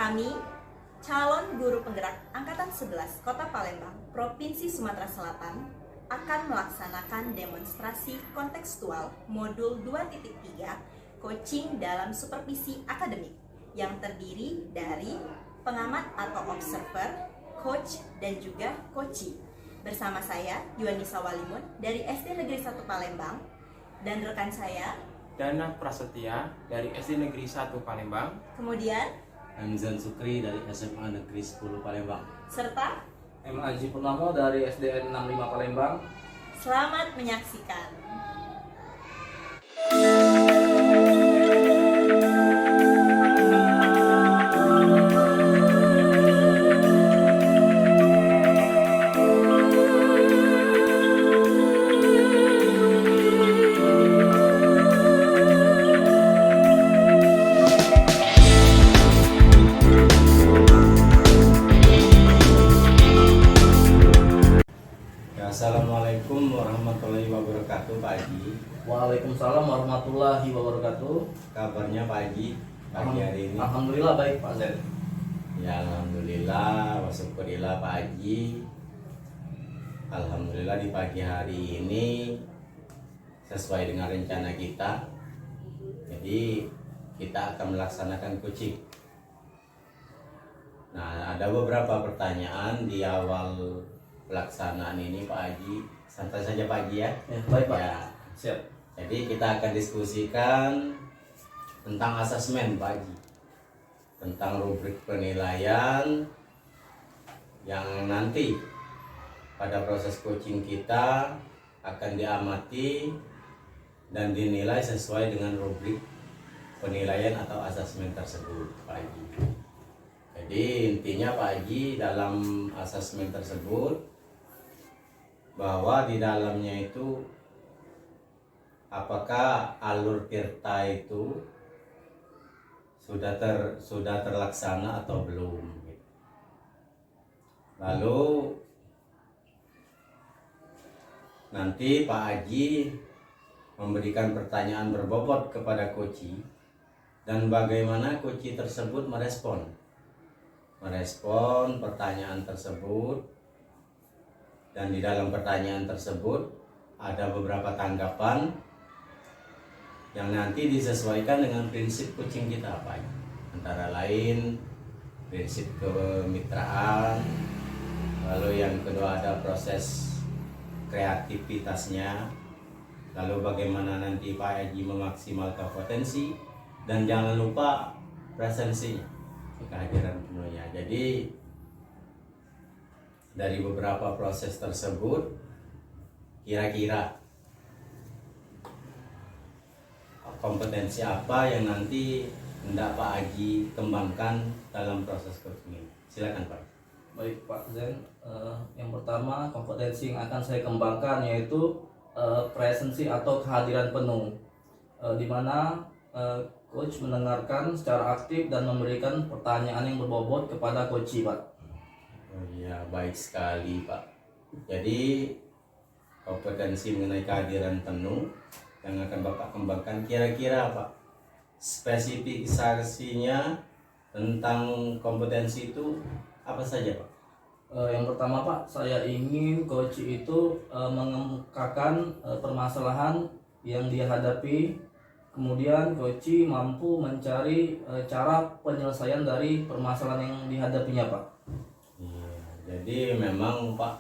Kami, calon guru penggerak Angkatan 11 Kota Palembang, Provinsi Sumatera Selatan, akan melaksanakan demonstrasi kontekstual modul 2.3 coaching dalam supervisi akademik yang terdiri dari pengamat atau observer, coach, dan juga coachee. Bersama saya, Yuanisa Walimun dari SD Negeri 1 Palembang, dan rekan saya, Dana Prasetya dari SD Negeri 1 Palembang. kemudian Hamzan Sukri dari SMA Negeri 10 Palembang. serta M. Aji Purnomo dari SDN 65 Palembang. selamat menyaksikan. Assalamualaikum warahmatullahi wabarakatuh Pak Haji. Waalaikumsalam warahmatullahi wabarakatuh. Kabarnya Pak Haji pagi hari ini? Alhamdulillah baik Pak Zen. Ya alhamdulillah, wa syukurillah Pak Haji. Alhamdulillah di pagi hari ini sesuai dengan rencana kita. Jadi kita akan melaksanakan coaching. Nah, ada beberapa pertanyaan di awal pelaksanaan ini Pak Haji. Santai saja Pak Haji ya. Ya, baik Pak. Ya. Siap. Jadi kita akan diskusikan tentang asesmen Pak Haji, tentang rubrik penilaian yang nanti pada proses coaching kita akan diamati dan dinilai sesuai dengan rubrik penilaian atau asesmen tersebut Pak Haji. Jadi intinya Pak Haji dalam asesmen tersebut bahwa di dalamnya itu apakah alur tirta itu sudah terlaksana atau belum. Lalu nanti Pak Haji memberikan pertanyaan berbobot kepada coachee dan bagaimana coachee tersebut merespon pertanyaan tersebut. Dan di dalam pertanyaan tersebut ada beberapa tanggapan yang nanti disesuaikan dengan prinsip coaching kita Pak. Antara lain prinsip kemitraan, lalu yang kedua ada proses kreativitasnya, lalu bagaimana nanti Pak Haji memaksimalkan potensi, dan jangan lupa presensinya, kehadiran penuhnya. Jadi dari beberapa proses tersebut, kira-kira kompetensi apa yang nanti hendak Pak Haji kembangkan dalam proses coaching ini? Silakan Pak. Baik Pak Zen. Yang pertama kompetensi yang akan saya kembangkan yaitu presensi atau kehadiran penuh, di mana coach mendengarkan secara aktif dan memberikan pertanyaan yang berbobot kepada coachee Pak. Oh iya, baik sekali Pak. Jadi kompetensi mengenai kehadiran penuh yang akan Bapak kembangkan, kira-kira Pak spesifikasinya tentang kompetensi itu apa saja Pak? Yang pertama Pak, saya ingin coachee itu mengemukakan permasalahan yang dia hadapi. Kemudian coachee mampu mencari cara penyelesaian dari permasalahan yang dihadapinya Pak. Jadi memang Pak,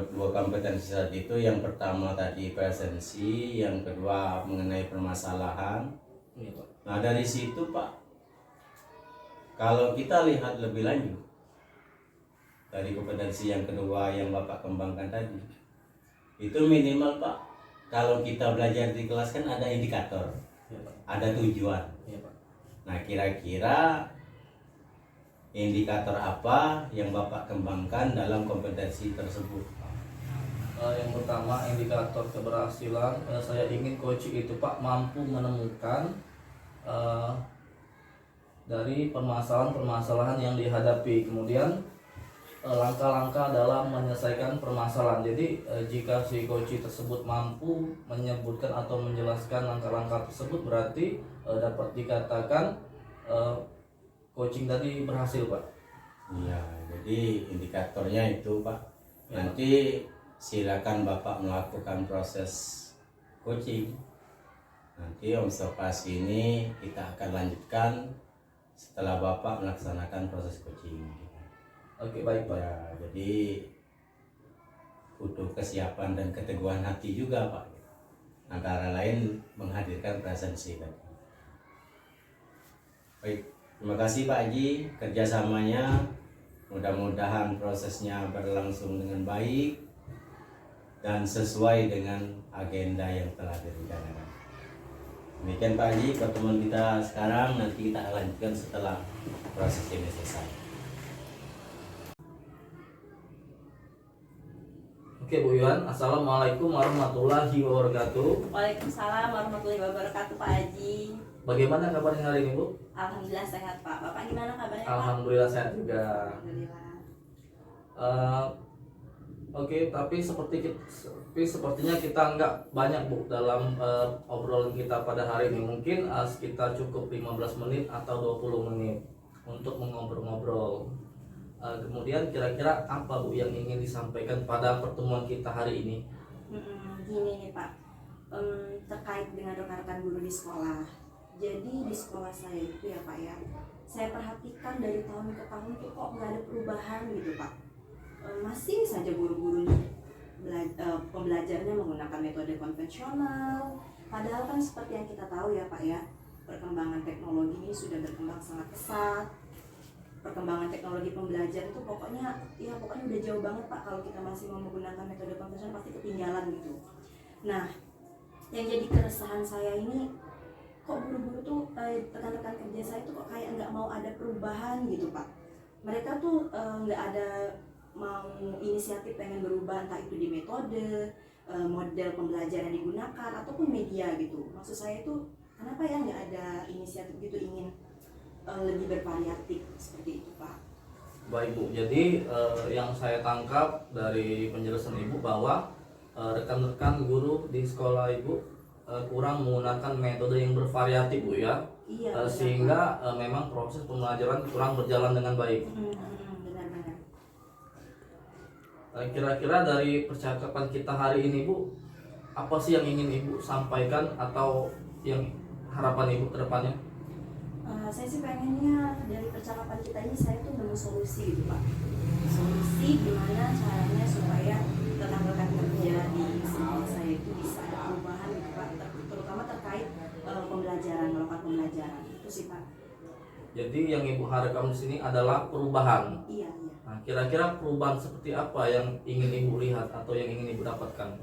dua kompetensi tadi itu, yang pertama tadi presensi, yang kedua mengenai permasalahan. Iya, Pak. Nah dari situ Pak, kalau kita lihat lebih lanjut dari kompetensi yang kedua yang Bapak kembangkan tadi, itu minimal Pak, kalau kita belajar di kelas kan ada indikator, Iya, Pak. ada tujuan. Iya, Pak. Nah kira-kira indikator apa yang Bapak kembangkan dalam kompetensi tersebut? Yang pertama indikator keberhasilan, saya ingin coaching itu Pak mampu menemukan dari permasalahan-permasalahan yang dihadapi, kemudian langkah-langkah dalam menyelesaikan permasalahan. Jadi jika si coaching tersebut mampu menyebutkan atau menjelaskan langkah-langkah tersebut, berarti dapat dikatakan coaching tadi berhasil Pak? Iya, jadi indikatornya itu Pak. Ya. Nanti silakan Bapak melakukan proses coaching. Nanti observasi ini kita akan lanjutkan setelah Bapak melaksanakan proses coaching. Oke, baik Pak. Ya, jadi butuh kesiapan dan keteguhan hati juga Pak. Antara lain menghadirkan presensi tadi. Baik, terima kasih Pak Haji kerjasamanya. Mudah-mudahan prosesnya berlangsung dengan baik dan sesuai dengan agenda yang telah direncanakan. Demikian Pak Haji pertemuan kita sekarang, nanti kita lanjutkan setelah proses ini selesai. Oke Bu Yuhan, Assalamualaikum warahmatullahi wabarakatuh. Waalaikumsalam warahmatullahi wabarakatuh Pak Haji. Bagaimana kabarnya hari ini Bu? Alhamdulillah sehat Pak. Bapak gimana kabarnya Pak? Alhamdulillah sehat juga. Alhamdulillah. Oke, tapi sepertinya kita nggak banyak Bu dalam obrolan kita pada hari ini. Mungkin sekitar cukup 15 menit atau 20 menit untuk mengobrol-ngobrol. Kemudian kira-kira apa Bu yang ingin disampaikan pada pertemuan kita hari ini? Gini nih Pak, terkait dengan rekan-rekan guru di sekolah. Jadi di sekolah saya itu ya Pak ya, saya perhatikan dari tahun ke tahun tuh kok nggak ada perubahan gitu Pak. Masih saja guru-guru pembelajarnya menggunakan metode konvensional. Padahal kan seperti yang kita tahu ya Pak ya, perkembangan teknologi ini sudah berkembang sangat pesat. Perkembangan teknologi pembelajaran itu pokoknya udah jauh banget Pak. Kalau kita masih mau menggunakan metode konvensional pasti ketinggalan gitu. Nah, yang jadi keresahan saya ini, kok guru-guru tuh rekan-rekan kerja saya tuh kok kayak nggak mau ada perubahan gitu Pak. Mereka tuh nggak ada mau inisiatif pengen berubah, entah itu di metode, model pembelajaran yang digunakan ataupun media gitu. Maksud saya itu kenapa ya nggak ada inisiatif gitu ingin lebih bervariatif seperti itu Pak. Baik Bu, jadi yang saya tangkap dari penjelasan Ibu bahwa rekan-rekan guru di sekolah Ibu kurang menggunakan metode yang bervariatif Bu ya. Iya. Sehingga memang proses pembelajaran kurang berjalan dengan baik. Benar-benar. Kira-kira dari percakapan kita hari ini Bu, apa sih yang ingin Ibu sampaikan atau yang harapan Ibu ke depannya? Saya sih pengennya dari percakapan kita ini saya tuh nemu solusi gitu Pak. Solusi gimana caranya supaya rekan-rekan kerja di sekolah saya itu bisa ada perubahan gitu Pak, terutama terkait melakukan pembelajaran itu sih Pak. Jadi yang Ibu harapkan di sini adalah perubahan. Iya. Nah, kira-kira perubahan seperti apa yang ingin Ibu lihat atau yang ingin Ibu dapatkan?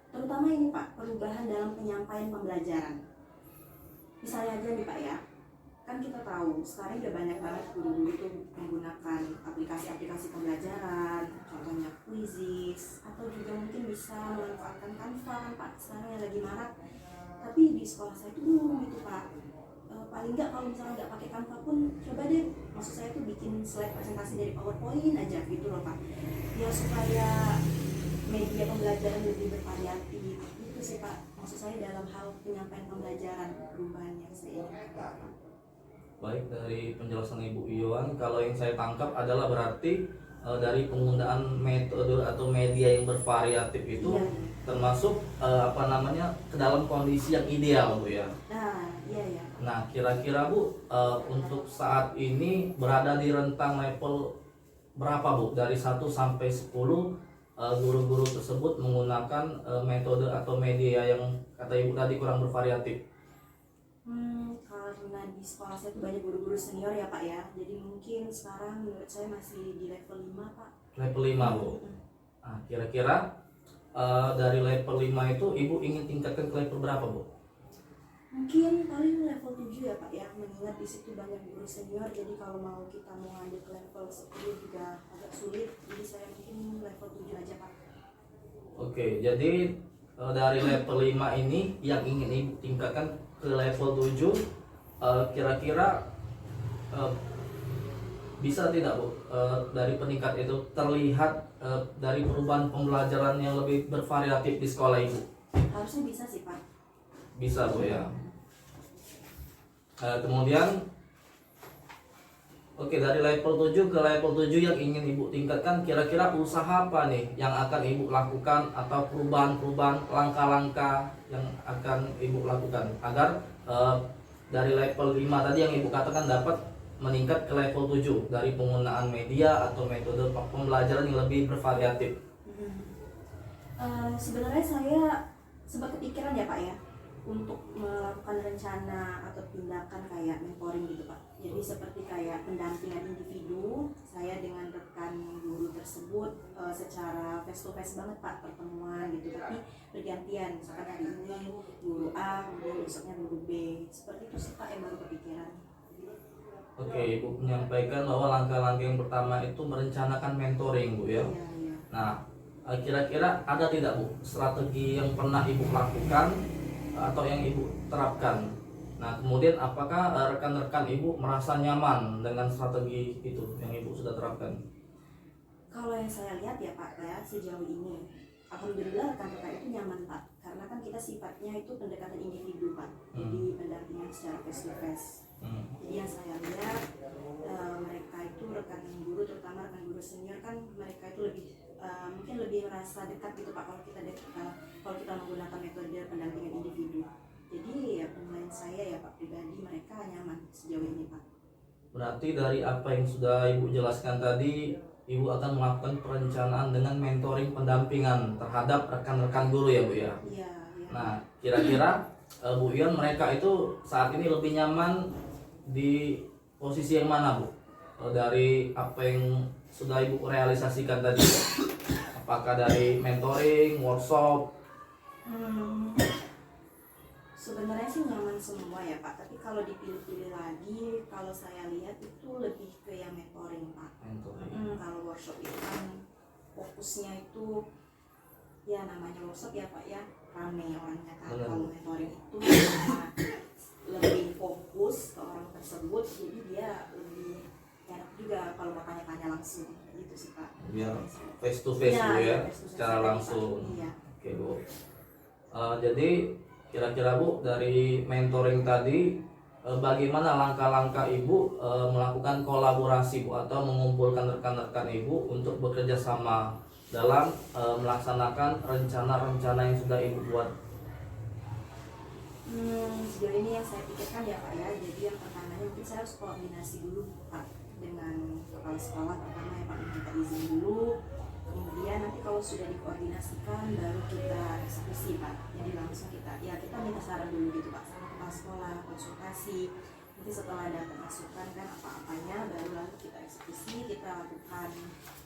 Terutama ini Pak, perubahan dalam penyampaian pembelajaran. Misalnya aja nih Pak ya, kan kita tahu sekarang udah banyak banget guru-guru itu menggunakan aplikasi-aplikasi pembelajaran, contohnya Quizizz, atau juga mungkin bisa memanfaatkan Canva kan Pak, sekarang yang lagi marak. Tapi di sekolah saya itu belum gitu Pak. Paling nggak kalau misalnya nggak pakai Canva pun coba deh, maksud saya tuh bikin slide presentasi dari PowerPoint aja gitu loh Pak, ya supaya media pembelajaran lebih bervariatif itu sih Pak, maksud saya dalam hal penyampaian pembelajaran, perubahan yang saya inginkan. Baik, dari penjelasan Ibu Yuhan, kalau yang saya tangkap adalah berarti dari penggunaan metode atau media yang bervariatif itu termasuk ke dalam kondisi yang ideal Bu ya. Iya. Nah, kira-kira Bu untuk saat ini berada di rentang level berapa Bu? Dari 1 sampai 10 guru-guru tersebut menggunakan metode atau media yang kata Ibu tadi kurang bervariatif. Karena di sekolah saya itu banyak guru-guru senior ya Pak ya, jadi mungkin sekarang menurut saya masih di level 5 Pak. Level 5 Bu. Nah, kira-kira dari level 5 itu Ibu ingin tingkatkan ke level berapa Bu? Mungkin paling level 7 ya Pak ya, mengingat di situ banyak guru senior, jadi kalau mau kita mau lanjut ke level 10 juga agak sulit, jadi saya mungkin level 7 aja Pak. Oke, jadi dari level 5 ini yang ingin Ibu tingkatkan ke level 7, kira-kira bisa tidak Bu dari peningkat itu terlihat dari perubahan pembelajaran yang lebih bervariatif di sekolah Ibu? Harusnya bisa sih Pak. Bisa Bu ya. Kemudian Oke, dari level 7 ke level 7 yang ingin Ibu tingkatkan, kira-kira usaha apa nih yang akan Ibu lakukan atau perubahan-perubahan langkah-langkah yang akan Ibu lakukan agar dari level 5 tadi yang Ibu katakan dapat meningkat ke level 7 dari penggunaan media atau metode pembelajaran yang lebih bervariatif. Sebenarnya saya sempat kepikiran ya Pak ya untuk melakukan rencana atau tindakan kayak mentoring gitu Pak. Jadi seperti kayak pendampingan individu saya dengan rekan guru tersebut secara face to face banget Pak, pertemuan gitu, tapi bergantian. Misalkan hari ini guru A, kemudian besoknya guru B. Seperti itu sih Pak yang baru kepikiran. Oke, Ibu menyampaikan bahwa langkah-langkah yang pertama itu merencanakan mentoring, Bu ya. Iya, iya. Nah, kira-kira ada tidak Bu strategi yang pernah Ibu lakukan atau yang Ibu terapkan? Nah, kemudian apakah rekan-rekan Ibu merasa nyaman dengan strategi itu yang Ibu sudah terapkan? Kalau yang saya lihat ya Pak ya sejauh ini, alhamdulillah rekan-rekan itu nyaman Pak, karena kan kita sifatnya itu pendekatan individu Pak, jadi pendampingan secara face to face. Jadi yang saya lihat mereka itu rekan guru, terutama rekan guru senior kan mereka itu lebih mungkin lebih merasa dekat gitu Pak kalau kita menggunakan metode pendampingan individu. Jadi ya penilaian saya ya Pak pribadi mereka nyaman sejauh ini Pak. Berarti dari apa yang sudah Ibu jelaskan tadi, Ibu akan melakukan perencanaan dengan mentoring pendampingan terhadap rekan-rekan guru ya Bu ya? Iya, iya. Nah, kira-kira Bu Ion mereka itu saat ini lebih nyaman di posisi yang mana Bu? Dari apa yang sudah Ibu realisasikan tadi, apakah dari mentoring, workshop? Sebenarnya sih nyaman semua ya Pak, tapi kalau dipilih-pilih lagi, kalau saya lihat itu lebih ke yang mentoring Pak. Kalau workshop itu kan fokusnya itu ya namanya workshop ya Pak ya, rame orangnya kan. Kalau mentoring itu lebih fokus ke orang tersebut, jadi dia lebih enak juga kalau mau tanya-tanya langsung gitu sih Pak. Biar face to face Bu ya, secara langsung. Iya. Oke Bu. Jadi kira-kira Bu dari mentoring tadi bagaimana langkah-langkah Ibu melakukan kolaborasi Bu atau mengumpulkan rekan-rekan Ibu untuk bekerja sama dalam melaksanakan rencana-rencana yang sudah Ibu buat? Sejauh ini yang saya pikirkan ya Pak ya, jadi yang pertamanya mungkin saya harus koordinasi dulu Pak dengan kepala sekolah, pertama ya Pak minta izin dulu, kemudian nanti kalau sudah dikoordinasikan baru kita eksekusi Pak. Jadi langsung kita minta saran dulu gitu Pak sama kepala sekolah, konsultasi, nanti setelah ada masukan kan apa-apanya baru lalu kita eksekusi, kita lakukan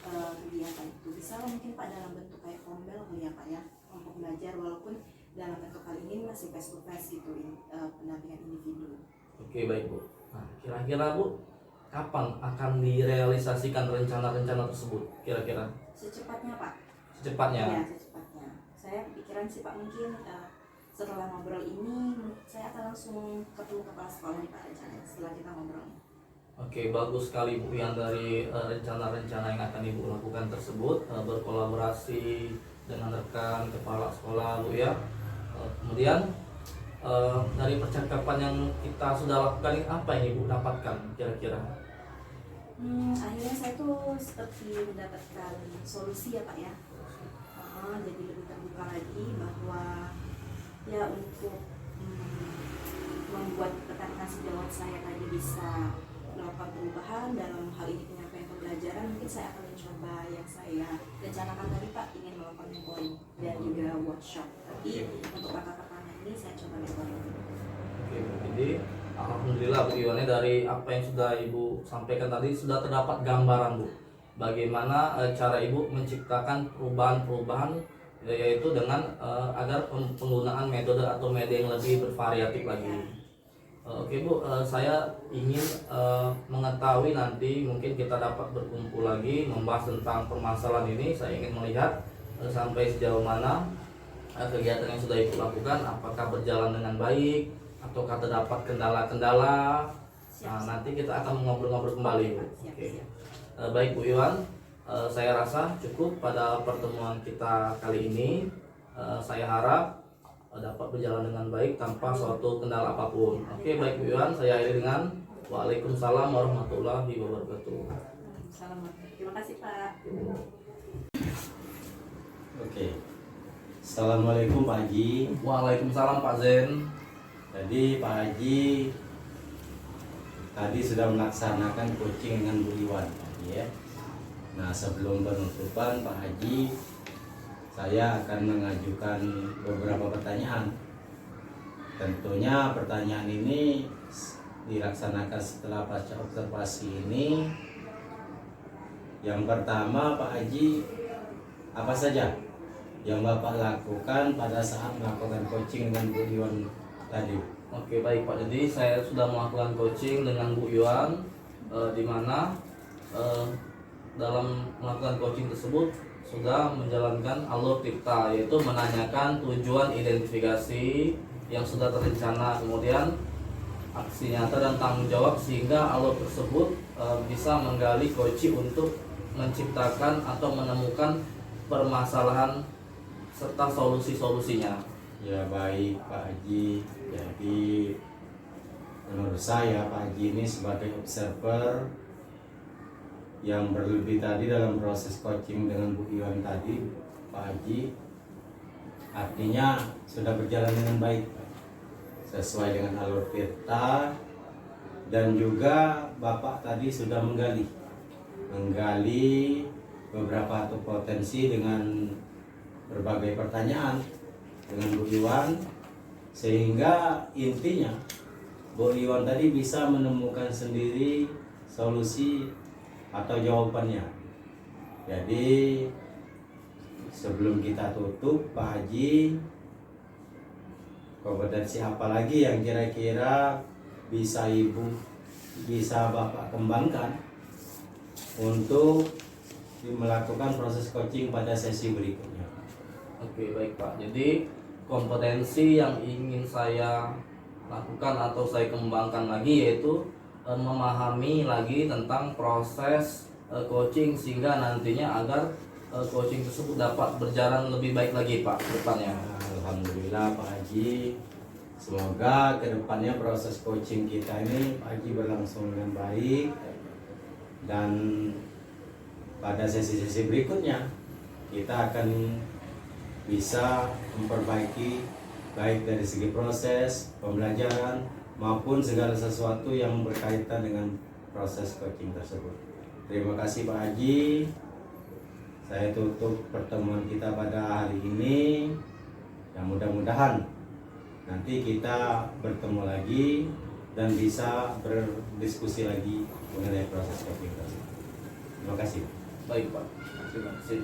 kegiatan itu. Bisa mungkin Pak dalam bentuk kayak kombel kali ya Pak ya, untuk belajar, walaupun dalam bentuk kali ini masih face to face gitu, pendampingan individu. Oke baik Bu. Nah kira-kira Bu kapan akan direalisasikan rencana-rencana tersebut kira-kira? Secepatnya Pak. Secepatnya? Iya secepatnya. Saya kepikiran sih Pak mungkin setelah ngobrol ini saya akan langsung ketemu kepala sekolah nih Pak rencananya setelah kita ngobrol. Oke bagus sekali Bu yang dari rencana-rencana yang akan Ibu lakukan tersebut berkolaborasi dengan rekan kepala sekolah Bu ya. Kemudian dari percakapan yang kita sudah lakukan ini apa yang Ibu dapatkan kira-kira? Akhirnya saya tuh seperti mendapatkan solusi ya Pak ya. Jadi lebih terbuka lagi bahwa ya untuk membuat rekan-rekan sejawat saya tadi bisa melakukan perubahan dalam hal ini penyampaian pembelajaran, mungkin saya akan mencoba yang saya rencanakan tadi Pak, ingin melakukan mentoring dan juga workshop. Tapi untuk langkah pertama ini saya coba mentoring. Oke, jadi alhamdulillah Bu Iwan dari apa yang sudah Ibu sampaikan tadi sudah terdapat gambaran Bu bagaimana cara Ibu menciptakan perubahan-perubahan yaitu dengan agar penggunaan metode atau media yang lebih bervariatif lagi. Oke Bu, saya ingin mengetahui nanti mungkin kita dapat berkumpul lagi membahas tentang permasalahan ini. Saya ingin melihat sampai sejauh mana kegiatan yang sudah Ibu lakukan, apakah berjalan dengan baik ataukah terdapat kendala-kendala. Nah, nanti kita akan ngobrol-ngobrol kembali Bu. Oke. Baik Bu Iwan, saya rasa cukup pada pertemuan kita kali ini. Saya harap dapat berjalan dengan baik tanpa suatu kendala apapun. Oke, baik Bu Iwan, saya akhiri dengan Waalaikumsalam warahmatullahi wabarakatuh. Terima kasih Pak. Oke. Assalamualaikum Pak Haji. Waalaikumsalam Pak Zen. Jadi Pak Haji tadi sudah melaksanakan coaching dengan Bu Iwan tadi ya. Nah, sebelum penutupan Pak Haji, saya akan mengajukan beberapa pertanyaan. Tentunya pertanyaan ini dilaksanakan setelah pasca observasi ini. Yang pertama Pak Haji, apa saja yang Bapak lakukan pada saat melakukan coaching dengan Bu Iwan tadi? Oke baik Pak, jadi saya sudah melakukan coaching dengan Bu Iwan, di mana dalam melakukan coaching tersebut sudah menjalankan alur TIPTA, yaitu menanyakan tujuan identifikasi yang sudah terencana, kemudian aksi nyata dan tanggung jawab, sehingga alur tersebut bisa menggali coaching untuk menciptakan atau menemukan permasalahan serta solusi-solusinya. Ya baik Pak Haji, jadi menurut saya Pak Haji ini sebagai observer yang berlebih tadi dalam proses coaching dengan Bu Iwan tadi, Pak Haji, artinya sudah berjalan dengan baik sesuai dengan alur TIPTA, dan juga Bapak tadi sudah menggali beberapa potensi dengan berbagai pertanyaan dengan Bu Iwan, sehingga intinya Bu Iwan tadi bisa menemukan sendiri solusi atau jawabannya. Jadi sebelum kita tutup Pak Haji, kompetensi apa lagi yang kira-kira bisa Bapak kembangkan untuk melakukan proses coaching pada sesi berikutnya? Oke baik Pak, jadi kompetensi yang ingin saya lakukan atau saya kembangkan lagi yaitu memahami lagi tentang proses coaching, sehingga nantinya agar coaching tersebut dapat berjalan lebih baik lagi Pak ke depannya. Alhamdulillah Pak Haji, semoga kedepannya proses coaching kita ini Pak Haji berlangsung dengan baik, dan pada sesi-sesi berikutnya kita akan bisa memperbaiki baik dari segi proses pembelajaran maupun segala sesuatu yang berkaitan dengan proses coaching tersebut. Terima kasih Pak Haji. Saya tutup pertemuan kita pada hari ini. Yang mudah-mudahan nanti kita bertemu lagi dan bisa berdiskusi lagi mengenai proses coaching tersebut. Terima kasih. Baik Pak, terima kasih.